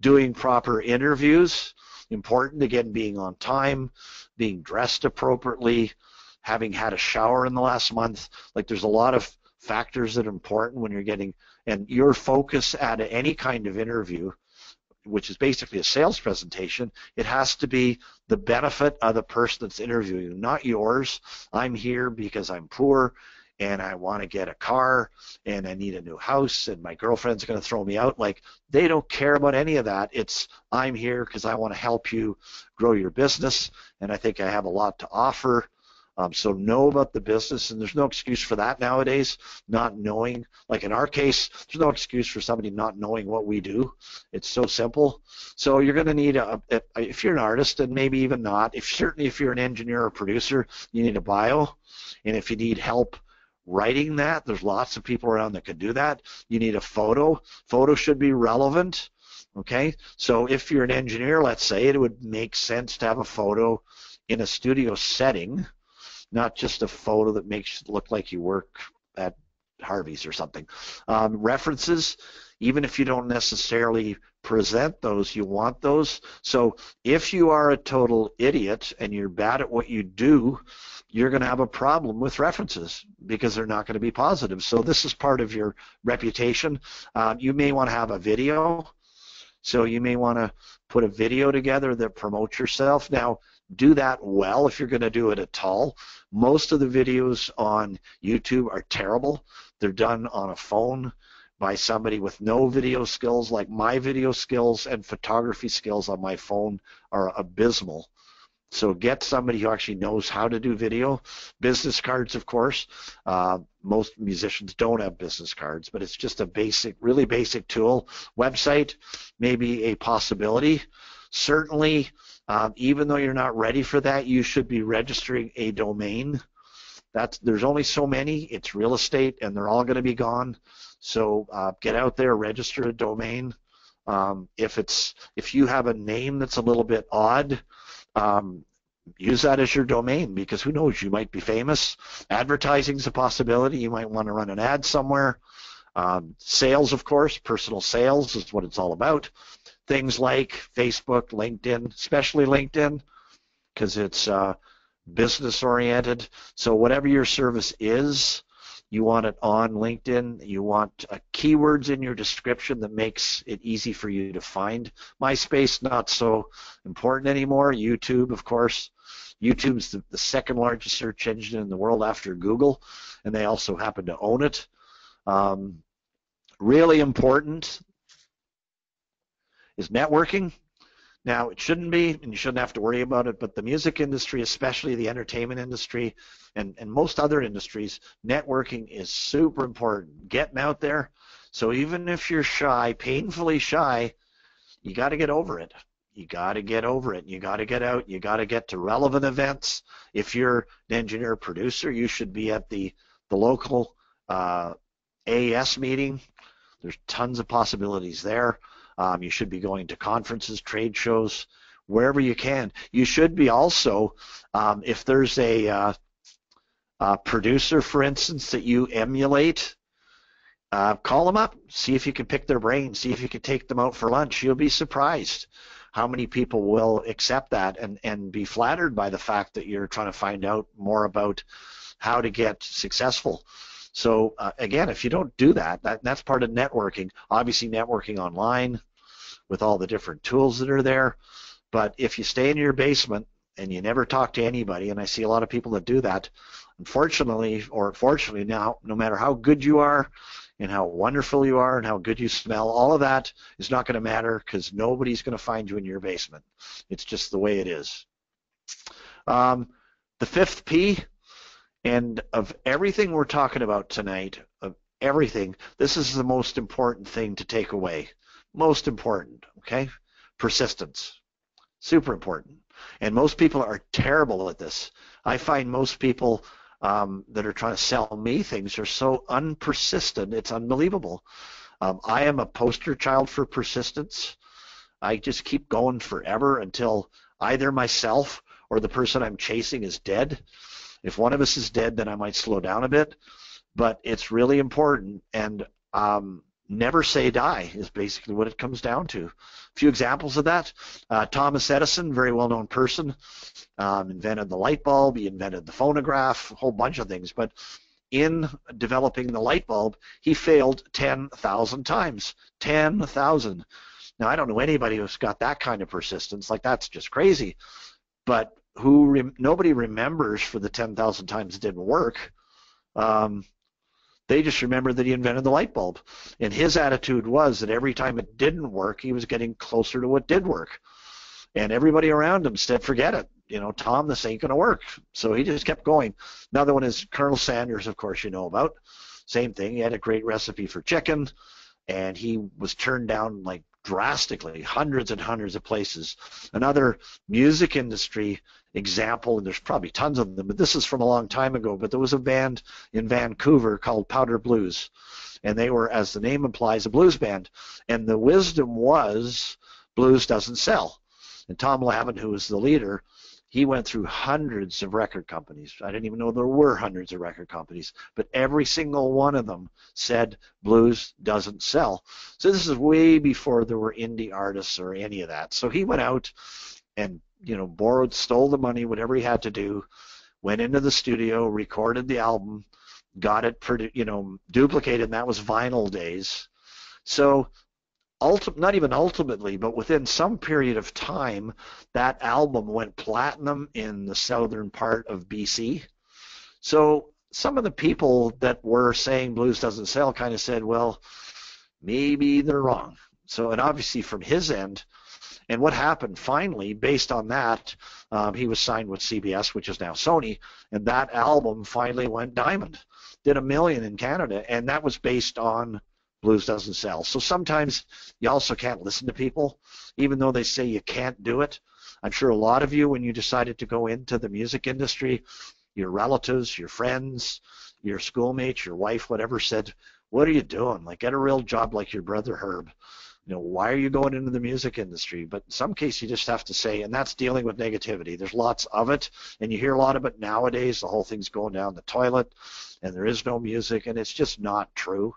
Doing proper interviews, important, again, being on time, being dressed appropriately, having had a shower in the last month. Like, there's a lot of factors that are important when you're getting, and your focus at any kind of interview, which is basically a sales presentation, it has to be the benefit of the person that's interviewing you, not yours. I'm here because I'm poor and I want to get a car and I need a new house and my girlfriend's going to throw me out. Like, they don't care about any of that. It's, I'm here because I want to help you grow your business, and I think I have a lot to offer. So know about the business, and there's no excuse for that nowadays, not knowing. Like in our case, there's no excuse for somebody not knowing what we do. It's so simple. So you're going to need, if you're an artist, and maybe even not, certainly if you're an engineer or producer, you need a bio. And if you need help writing that, there's lots of people around that could do that. You need a photo. Photo should be relevant. Okay, so if you're an engineer, let's say, it would make sense to have a photo in a studio setting, not just a photo that makes it look like you work at Harvey's or something. References, even if you don't necessarily present those, you want those. So if you are a total idiot and you're bad at what you do, you're going to have a problem with references because they're not going to be positive. So this is part of your reputation. You may want to have a video. So you may want to put a video together that promotes yourself. Now, do that well if you're going to do it at all. Most of the videos on YouTube are terrible. They're done on a phone by somebody with no video skills. Like, my video skills and photography skills on my phone are abysmal. So get somebody who actually knows how to do video. Business cards, of course. Most musicians don't have business cards, but it's just a basic, really basic tool. Website may be a possibility. Certainly, even though you're not ready for that, you should be registering a domain. There's only so many. It's real estate, and they're all going to be gone. So get out there, register a domain. If you have a name that's a little bit odd, use that as your domain, because who knows, you might be famous. Advertising's a possibility. You might want to run an ad somewhere. Sales, of course, personal sales is what it's all about. Things like Facebook, LinkedIn, especially LinkedIn, because it's business oriented. So whatever your service is, you want it on LinkedIn. You want keywords in your description that makes it easy for you to find. MySpace, not so important anymore. YouTube, of course. YouTube's the second largest search engine in the world after Google, and they also happen to own it. Really important is networking. Now, it shouldn't be, and you shouldn't have to worry about it, but the music industry, especially the entertainment industry, and most other industries, networking is super important. Getting out there. So even if you're shy, painfully shy, you got to get over it. You got to get over it. You got to get out. You got to get to relevant events. If you're an engineer producer, you should be at the local AES meeting. There's tons of possibilities there. You should be going to conferences, trade shows, wherever you can. You should be also, if there's a producer, for instance, that you emulate, call them up, see if you can pick their brain, see if you can take them out for lunch. You'll be surprised how many people will accept that and be flattered by the fact that you're trying to find out more about how to get successful. So again, if you don't do that, that's part of networking. Obviously, networking online with all the different tools that are there. But if you stay in your basement and you never talk to anybody, and I see a lot of people that do that. Unfortunately, or fortunately now, no matter how good you are and how wonderful you are and how good you smell, all of that is not going to matter because nobody's going to find you in your basement. It's just the way it is. The fifth P, and of everything we're talking about tonight, of everything, this is the most important thing to take away. Most important, okay? Persistence. Super important. And most people are terrible at this. I find most people that are trying to sell me things are so unpersistent, it's unbelievable. I am a poster child for persistence. I just keep going forever until either myself or the person I'm chasing is dead. If one of us is dead, then I might slow down a bit, but it's really important. And never say die is basically what it comes down to. A few examples of that. Thomas Edison, very well-known person, invented the light bulb, he invented the phonograph, a whole bunch of things. But in developing the light bulb, he failed 10,000 times. 10,000. Now, I don't know anybody who's got that kind of persistence. Like, that's just crazy. But nobody remembers for the 10,000 times it didn't work. They just remember that he invented the light bulb. And his attitude was that every time it didn't work, he was getting closer to what did work. And everybody around him said, forget it. You know, Tom, this ain't going to work. So he just kept going. Another one is Colonel Sanders, of course, you know about. Same thing. He had a great recipe for chicken, and he was turned down like drastically, hundreds and hundreds of places. Another music industry example, and there's probably tons of them, but this is from a long time ago, but there was a band in Vancouver called Powder Blues, and they were, as the name implies, a blues band, and the wisdom was blues doesn't sell. And Tom Lavin, who was the leader, he went through hundreds of record companies. I didn't even know there were hundreds of record companies, but every single one of them said blues doesn't sell. So this is way before there were indie artists or any of that. So he went out and, you know, stole the money, whatever he had to do, went into the studio, recorded the album, got it, duplicated, and that was vinyl days. So not even ultimately, but within some period of time, that album went platinum in the southern part of BC. So some of the people that were saying blues doesn't sell kind of said, well, maybe they're wrong. So, and obviously from his end, and what happened finally, based on that, he was signed with CBS, which is now Sony, and that album finally went diamond, did $1 million in Canada, and that was based on blues doesn't sell. So sometimes you also can't listen to people, even though they say you can't do it. I'm sure a lot of you, when you decided to go into the music industry, your relatives, your friends, your schoolmates, your wife, whatever, said, what are you doing? Like, get a real job like your brother Herb. You know, why are you going into the music industry? But in some cases, you just have to say, and that's dealing with negativity. There's lots of it, and you hear a lot of it nowadays. The whole thing's going down the toilet, and there is no music, and it's just not true.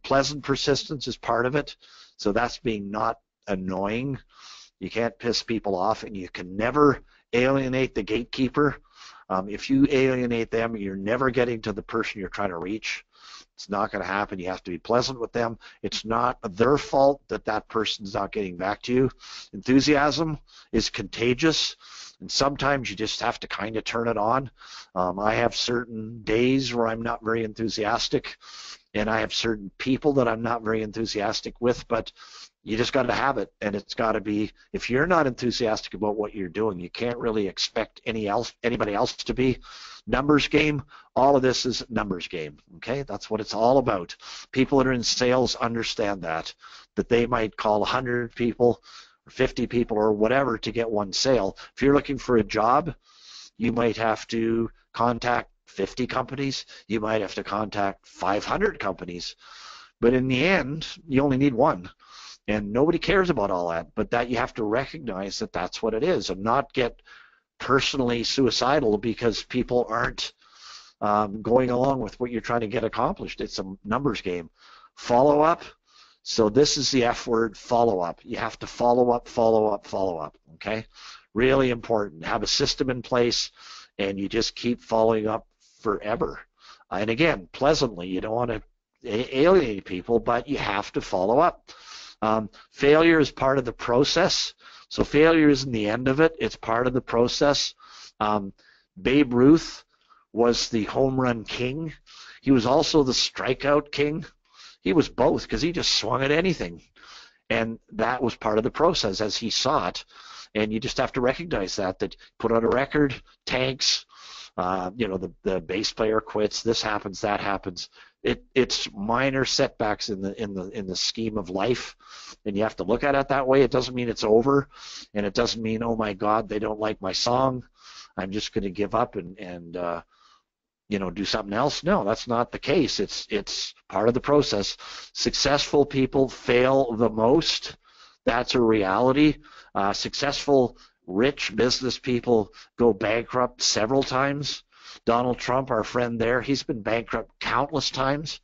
Pleasant persistence is part of it, so that's being not annoying. You can't piss people off, and you can never alienate the gatekeeper. If you alienate them, you're never getting to the person you're trying to reach. It's not going to happen. You have to be pleasant with them. It's not their fault that that person's not getting back to you. Enthusiasm is contagious, and sometimes you just have to kind of turn it on. I have certain days where I'm not very enthusiastic, and I have certain people that I'm not very enthusiastic with, but you just got to have it, and it's got to be, if you're not enthusiastic about what you're doing, you can't really expect anybody else to be. Numbers game, all of this is numbers game, okay? That's what it's all about. People that are in sales understand that they might call 100 people or 50 people or whatever to get one sale. If you're looking for a job, you might have to contact 50 companies. You might have to contact 500 companies. But in the end, you only need one. And nobody cares about all that, but that you have to recognize that that's what it is and not get personally suicidal because people aren't going along with what you're trying to get accomplished. It's a numbers game. Follow up. So this is the F word, follow up. You have to follow up, follow up, follow up, okay? Really important. Have a system in place, and you just keep following up forever. And again, pleasantly, you don't want to alienate people, but you have to follow up. Failure is part of the process. So failure isn't the end of it. It's part of the process. Babe Ruth was the home run king. He was also the strikeout king. He was both because he just swung at anything. And that was part of the process as he saw it. And you just have to recognize that put on a record, tanks, the bass player quits, this happens, that happens. It's minor setbacks in the scheme of life, and you have to look at it that way. It doesn't mean it's over, and it doesn't mean, oh my God, they don't like my song, I'm just going to give up and do something else. No, that's not the case. It's part of the process. Successful people fail the most. That's a reality. Successful, rich business people go bankrupt several times. Donald Trump, our friend there, he's been bankrupt countless times.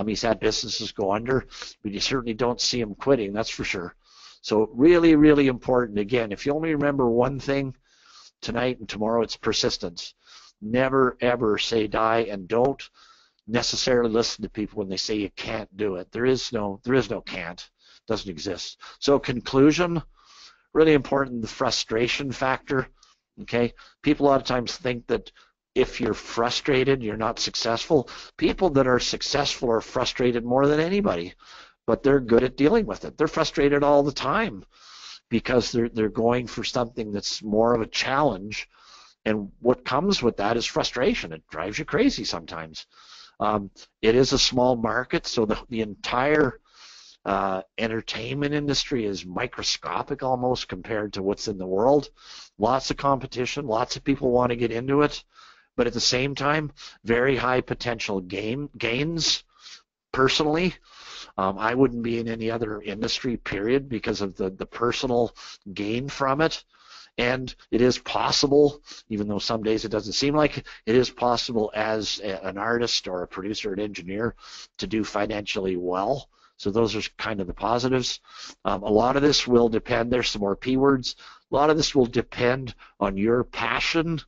He's had businesses go under, but you certainly don't see him quitting, that's for sure. So really, really important. Again, if you only remember one thing tonight and tomorrow, it's persistence. Never, ever say die, and don't necessarily listen to people when they say you can't do it. There is no can't. It doesn't exist. So conclusion, really important, the frustration factor. Okay, people a lot of times think that if you're frustrated, you're not successful. People that are successful are frustrated more than anybody, but they're good at dealing with it. They're frustrated all the time because they're going for something that's more of a challenge, and what comes with that is frustration. It drives you crazy sometimes. It is a small market, so the entire entertainment industry is microscopic almost compared to what's in the world. Lots of competition, lots of people want to get into it, but at the same time, very high potential gains. Personally, I wouldn't be in any other industry, period, because of the personal gain from it. And it is possible, even though some days it doesn't seem like it, it is possible as an artist or a producer or an engineer to do financially well. So those are kind of the positives. A lot of this will depend, there's some more P words, a lot of this will depend on your passion,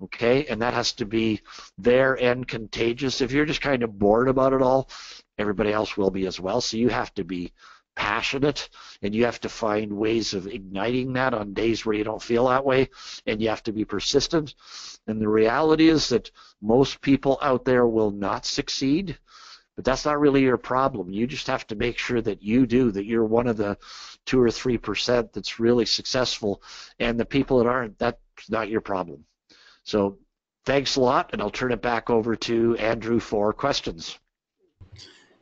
okay? And that has to be there and contagious. If you're just kind of bored about it all, everybody else will be as well. So you have to be passionate, and you have to find ways of igniting that on days where you don't feel that way, and you have to be persistent. And the reality is that most people out there will not succeed, but that's not really your problem. You just have to make sure that that you're one of the 2 or 3% that's really successful, and the people that aren't, that's not your problem. So thanks a lot, and I'll turn it back over to Andrew for questions.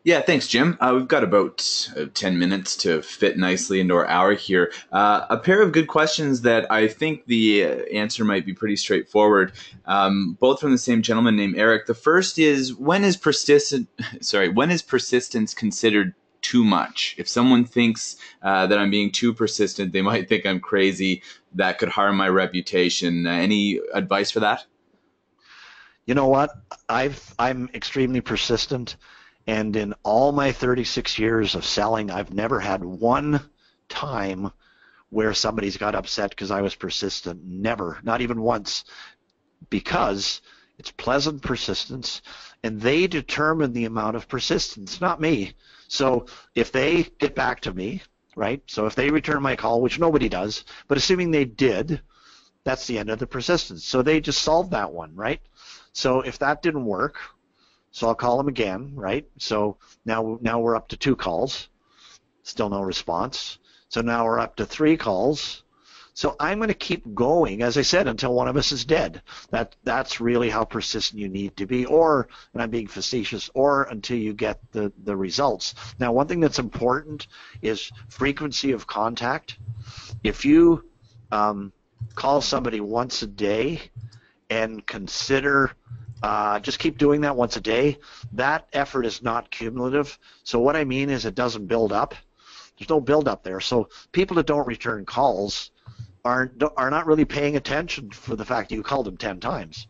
Yeah, thanks, Jim. We've got about 10 minutes to fit nicely into our hour here. A pair of good questions that I think the answer might be pretty straightforward, both from the same gentleman named Eric. The first is, when is persistence considered too much? If someone thinks that I'm being too persistent, they might think I'm crazy. That could harm my reputation. Any advice for that? You know what? I'm extremely persistent. And in all my 36 years of selling, I've never had one time where somebody's got upset because I was persistent. Never, not even once, because it's pleasant persistence, and they determine the amount of persistence, not me. So if they get back to me, right, so if they return my call, which nobody does, but assuming they did, that's the end of the persistence. So they just solved that one, right? So if that didn't work, so I'll call them again, right? So now we're up to 2 calls, still no response. So now we're up to 3 calls. So I'm going to keep going, as I said, until one of us is dead. That's really how persistent you need to be, or, and I'm being facetious, or until you get the results. Now, one thing that's important is frequency of contact. If you call somebody once a day and consider just keep doing that once a day, that effort is not cumulative. So what I mean is it doesn't build up. There's no build up there. So people that don't return calls are not really paying attention for the fact that you called them 10 times,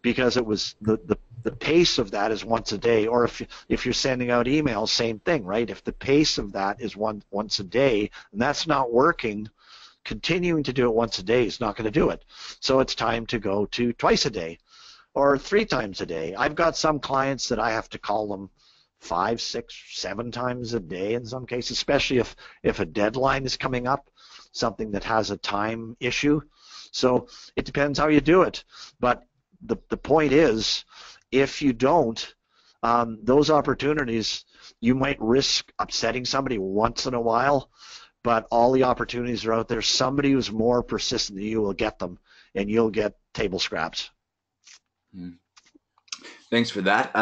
because it was the pace of that is once a day. Or if you're sending out emails, same thing, right? If the pace of that is once a day and that's not working, continuing to do it once a day is not going to do it. So it's time to go to twice a day or 3 times a day. I've got some clients that I have to call them 5, 6, 7 times a day in some cases, especially if a deadline is coming up, something that has a time issue. So it depends how you do it. But the point is, if you don't, those opportunities, you might risk upsetting somebody once in a while, but all the opportunities are out there. Somebody who's more persistent than you will get them, and you'll get table scraps. Thanks for that.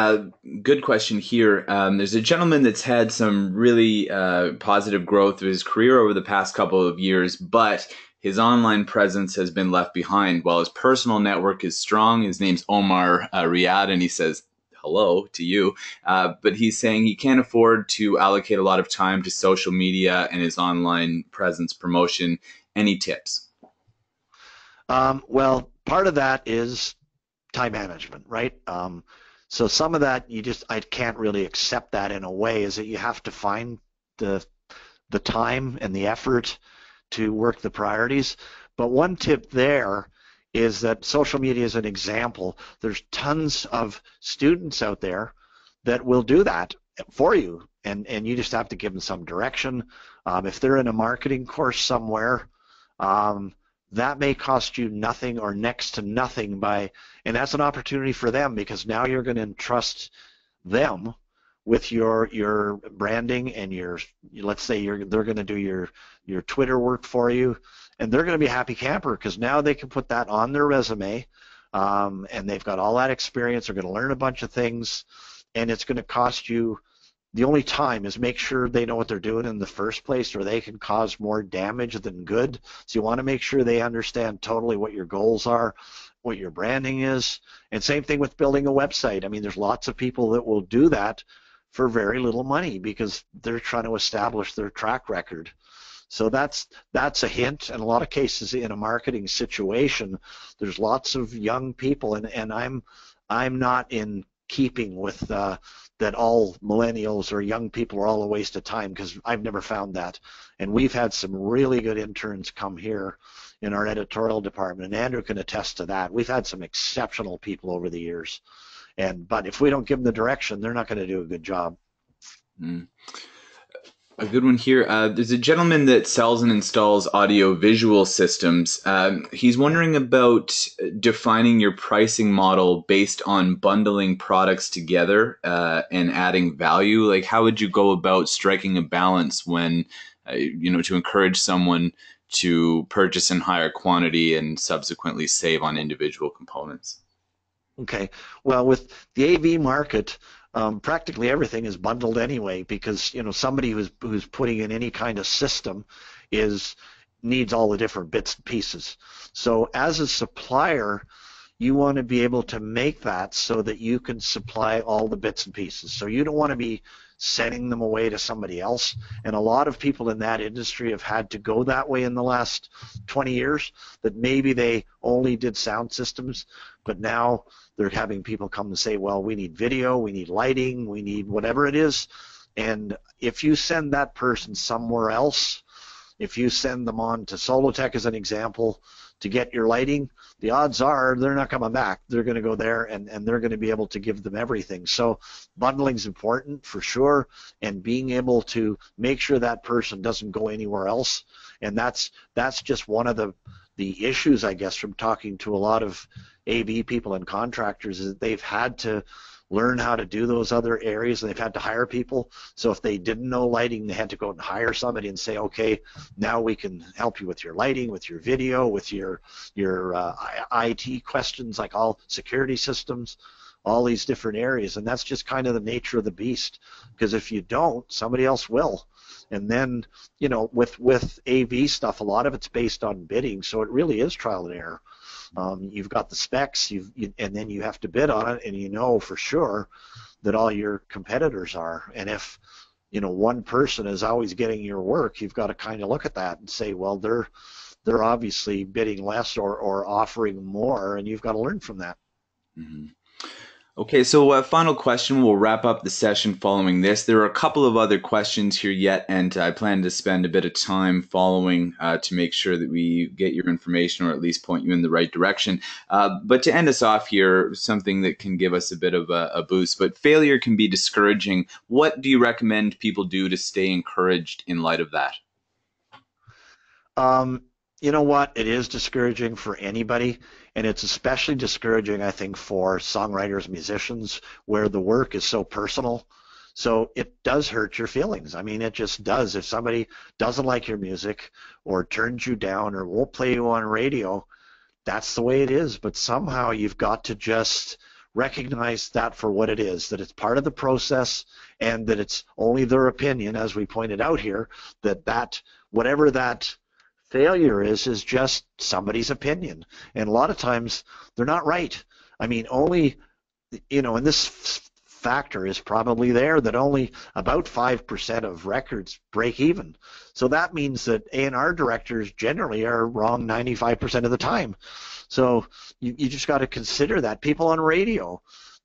Good question here. There's a gentleman that's had some really positive growth of his career over the past couple of years, but his online presence has been left behind while his personal network is strong. His name's Omar Riyad, and he says, hello to you. But he's saying he can't afford to allocate a lot of time to social media and his online presence promotion. Any tips? Well, part of that is time management, right? So some of that I can't really accept that in a way, is that you have to find the time and the effort to work the priorities. But one tip there is that social media is an example. There's tons of students out there that will do that for you, and you just have to give them some direction. If they're in a marketing course somewhere, that may cost you nothing or next to nothing and that's an opportunity for them, because now you're going to entrust them with your branding and let's say they're going to do your Twitter work for you, and they're going to be a happy camper because now they can put that on their resume, and they've got all that experience. They're going to learn a bunch of things, and it's going to cost you. The only time is make sure they know what they're doing in the first place, or they can cause more damage than good. So you want to make sure they understand totally what your goals are, what your branding is, and same thing with building a website. I mean, there's lots of people that will do that for very little money because they're trying to establish their track record. So that's a hint. In a lot of cases in a marketing situation, there's lots of young people, and I'm not in keeping with that all millennials or young people are all a waste of time, because I've never found that. And we've had some really good interns come here in our editorial department, and Andrew can attest to that. We've had some exceptional people over the years, but if we don't give them the direction, they're not going to do a good job. A good one here. There's a gentleman that sells and installs audio-visual systems. He's wondering about defining your pricing model based on bundling products together and adding value. Like, how would you go about striking a balance when, to encourage someone to purchase in higher quantity and subsequently save on individual components? Okay. Well, with the AV market, practically everything is bundled anyway, because somebody who's putting in any kind of system needs all the different bits and pieces. So as a supplier, you want to be able to make that so that you can supply all the bits and pieces. So you don't want to be sending them away to somebody else. And a lot of people in that industry have had to go that way in the last 20 years, that maybe they only did sound systems, but now they're having people come and say, well, we need video, we need lighting, we need whatever it is. And if you send that person somewhere else, if you send them on to Solotech as an example to get your lighting, the odds are they're not coming back. They're going to go there and they're going to be able to give them everything. So bundling is important for sure, and being able to make sure that person doesn't go anywhere else. And that's just one of the issues, I guess, from talking to a lot of AV people and contractors, is that they've had to learn how to do those other areas, and they've had to hire people. So if they didn't know lighting, they had to go and hire somebody and say, okay, now we can help you with your lighting, with your video, with your IT questions, like all security systems, all these different areas. And that's just kind of the nature of the beast, because if you don't, somebody else will. And then, with AV stuff, a lot of it's based on bidding, so it really is trial and error. You've got the specs, and then you have to bid on it, and for sure that all your competitors are. And if one person is always getting your work, you've got to kind of look at that and say, well, they're obviously bidding less or offering more, and you've got to learn from that. Mm-hmm. Okay, so final question. We'll wrap up the session following this. There are a couple of other questions here yet, and I plan to spend a bit of time following to make sure that we get your information or at least point you in the right direction. But to end us off here, something that can give us a bit of a boost, but failure can be discouraging. What do you recommend people do to stay encouraged in light of that? Um, you know what? It is discouraging for anybody, and it's especially discouraging, I think, for songwriters, musicians, where the work is so personal. So it does hurt your feelings. I mean, it just does. If somebody doesn't like your music or turns you down or won't play you on radio, that's the way it is. But somehow you've got to just recognize that for what it is, that it's part of the process and that it's only their opinion, as we pointed out here, that whatever that failure is just somebody's opinion. And a lot of times they're not right. I mean, only, and this factor is probably there that only about 5% of records break even. So that means that A&R directors generally are wrong 95% of the time. So you just got to consider that. People on radio,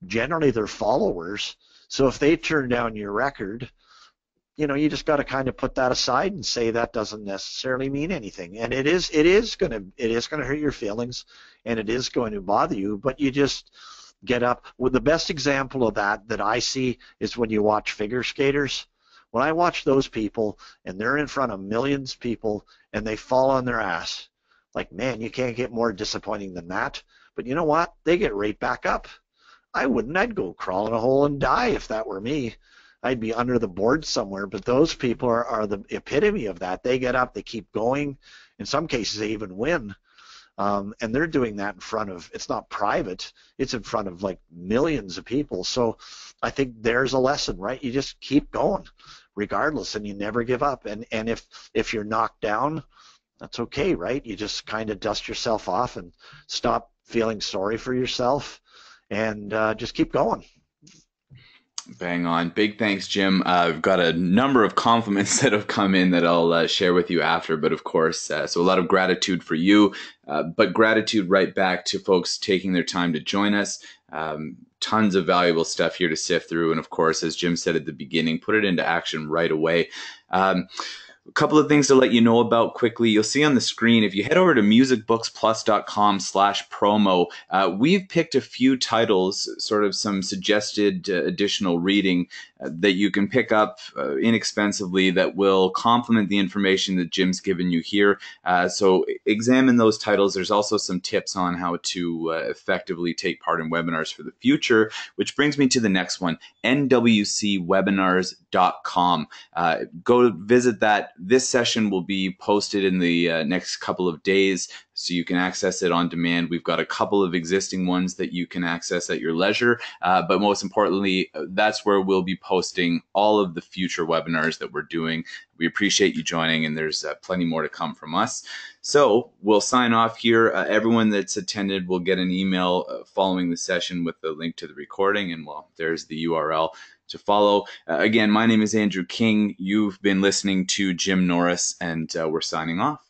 generally they're followers. So if they turn down your record, you just got to kind of put that aside and say that doesn't necessarily mean anything. And it is going to hurt your feelings, and it is going to bother you. But you just get up. Well, the best example of that I see is when you watch figure skaters. When I watch those people and they're in front of millions of people and they fall on their ass, like, man, you can't get more disappointing than that. But you know what? They get right back up. I wouldn't. I'd go crawl in a hole and die if that were me. I'd be under the board somewhere. But those people are the epitome of that. They get up, they keep going. In some cases, they even win. And they're doing that in front of, it's not private, it's in front of like millions of people. So I think there's a lesson, right? You just keep going regardless, and you never give up. And if you're knocked down, that's okay, right? You just kind of dust yourself off and stop feeling sorry for yourself and just keep going. Bang on. Big thanks, Jim. I've got a number of compliments that have come in that I'll share with you after, but of course, so a lot of gratitude for you, but gratitude right back to folks taking their time to join us. Tons of valuable stuff here to sift through. And of course, as Jim said at the beginning, put it into action right away. A couple of things to let you know about quickly. You'll see on the screen, if you head over to musicbooksplus.com/promo, we've picked a few titles, sort of some suggested additional reading that you can pick up inexpensively that will complement the information that Jim's given you here. So examine those titles. There's also some tips on how to effectively take part in webinars for the future, which brings me to the next one, nwcwebinars.com. Go visit that. This session will be posted in the next couple of days, so you can access it on demand. We've got a couple of existing ones that you can access at your leisure, but most importantly, that's where we'll be posting all of the future webinars that we're doing. We appreciate you joining, and there's plenty more to come from us. So we'll sign off here. Everyone that's attended will get an email following the session with the link to the recording, and well, there's the URL to follow. Again, my name is Andrew King. You've been listening to Jim Norris, and we're signing off.